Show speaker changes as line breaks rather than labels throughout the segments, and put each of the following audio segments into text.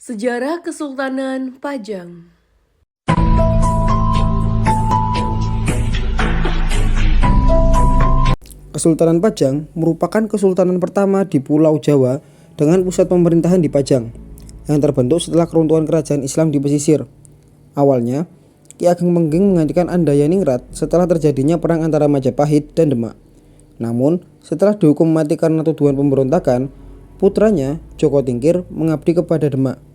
Sejarah Kesultanan Pajang.
Kesultanan Pajang merupakan kesultanan pertama di Pulau Jawa dengan pusat pemerintahan di Pajang, yang terbentuk setelah keruntuhan kerajaan Islam di pesisir. Awalnya, Ki Ageng Menggeng menggantikan Andayaningrat setelah terjadinya perang antara Majapahit dan Demak. Namun, setelah dihukum mati karena tuduhan pemberontakan, putranya Joko Tingkir mengabdi kepada Demak.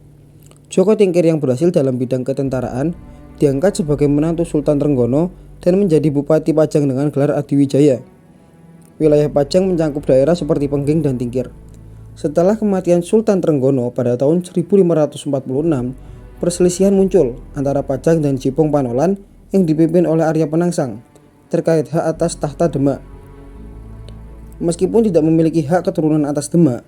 Joko Tingkir yang berhasil dalam bidang ketentaraan diangkat sebagai menantu Sultan Trenggono dan menjadi Bupati Pajang dengan gelar Adiwijaya. Wilayah Pajang mencakup daerah seperti Pengging dan Tingkir. Setelah kematian Sultan Trenggono pada tahun 1546, perselisihan muncul antara Pajang dan Jipong Panolan yang dipimpin oleh Arya Penangsang terkait hak atas tahta Demak. Meskipun tidak memiliki hak keturunan atas Demak,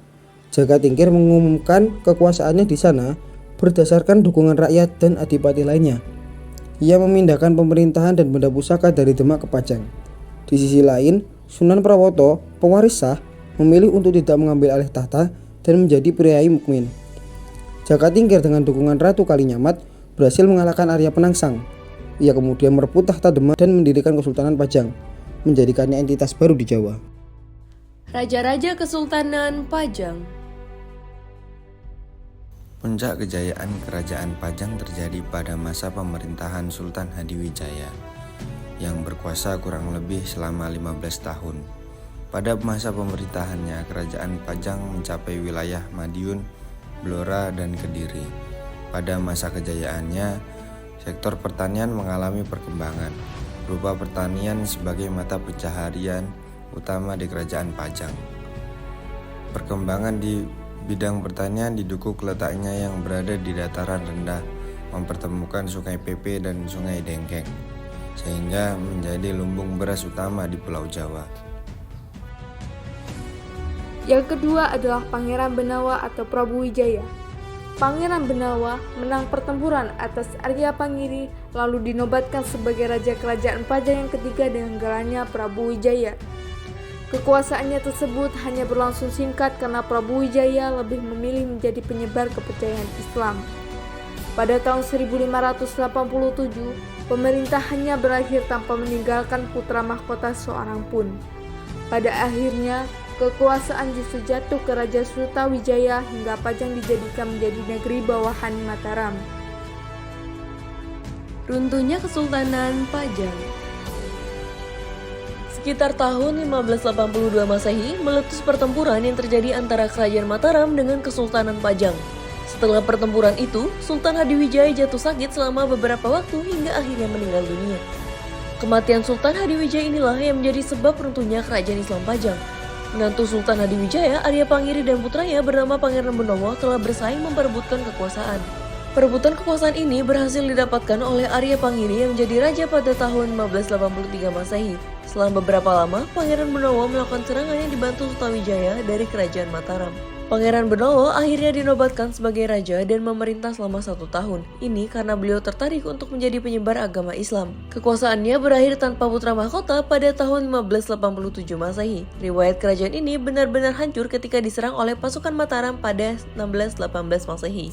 Jaka Tingkir mengumumkan kekuasaannya di sana berdasarkan dukungan rakyat dan adipati lainnya. Ia memindahkan pemerintahan dan benda pusaka dari Demak ke Pajang. Di sisi lain, Sunan Prawoto, pewaris sah, memilih untuk tidak mengambil alih tahta dan menjadi priai mukmin. Jaka Tingkir dengan dukungan Ratu Kalinyamat berhasil mengalahkan Arya Penangsang. Ia kemudian merebut tahta Demak dan mendirikan Kesultanan Pajang, menjadikannya entitas baru di Jawa.
Raja-raja Kesultanan Pajang.
Puncak kejayaan Kerajaan Pajang terjadi pada masa pemerintahan Sultan Hadiwijaya yang berkuasa kurang lebih selama 15 tahun. Pada masa pemerintahannya, Kerajaan Pajang mencapai wilayah Madiun, Blora, dan Kediri. Pada masa kejayaannya, sektor pertanian mengalami perkembangan, berupa pertanian sebagai mata pencaharian utama di Kerajaan Pajang. Perkembangan di bidang pertanian didukung letaknya yang berada di dataran rendah, mempertemukan Sungai Pepe dan Sungai Dengkeng, sehingga menjadi lumbung beras utama di Pulau Jawa.
Yang kedua adalah Pangeran Benawa atau Prabu Wijaya. Pangeran Benawa menang pertempuran atas Arya Pangiri lalu dinobatkan sebagai Raja Kerajaan Pajang yang ketiga dengan gelarnya Prabu Wijaya. Kekuasaannya tersebut hanya berlangsung singkat karena Prabu Wijaya lebih memilih menjadi penyebar kepercayaan Islam. Pada tahun 1587, pemerintahannya berakhir tanpa meninggalkan putra mahkota seorang pun. Pada akhirnya, kekuasaan justru jatuh ke Raja Sutawijaya hingga Pajang dijadikan menjadi negeri bawahan Mataram.
Runtuhnya Kesultanan Pajang. Sekitar tahun 1582 Masehi, meletus pertempuran yang terjadi antara Kerajaan Mataram dengan Kesultanan Pajang. Setelah pertempuran itu, Sultan Hadiwijaya jatuh sakit selama beberapa waktu hingga akhirnya meninggal dunia. Kematian Sultan Hadiwijaya inilah yang menjadi sebab runtuhnya Kerajaan Islam Pajang. Menantu Sultan Hadiwijaya, Arya Pangiri dan putranya bernama Pangeran Benowo telah bersaing memperebutkan kekuasaan. Perebutan kekuasaan ini berhasil didapatkan oleh Arya Pangiri yang menjadi raja pada tahun 1583 Masehi. Setelah beberapa lama, Pangeran Benowo melakukan serangan yang dibantu Sutawijaya dari Kerajaan Mataram. Pangeran Benowo akhirnya dinobatkan sebagai raja dan memerintah selama 1 tahun. Ini karena beliau tertarik untuk menjadi penyebar agama Islam. Kekuasaannya berakhir tanpa putra mahkota pada tahun 1587 Masehi. Riwayat kerajaan ini benar-benar hancur ketika diserang oleh pasukan Mataram pada 1618 Masehi.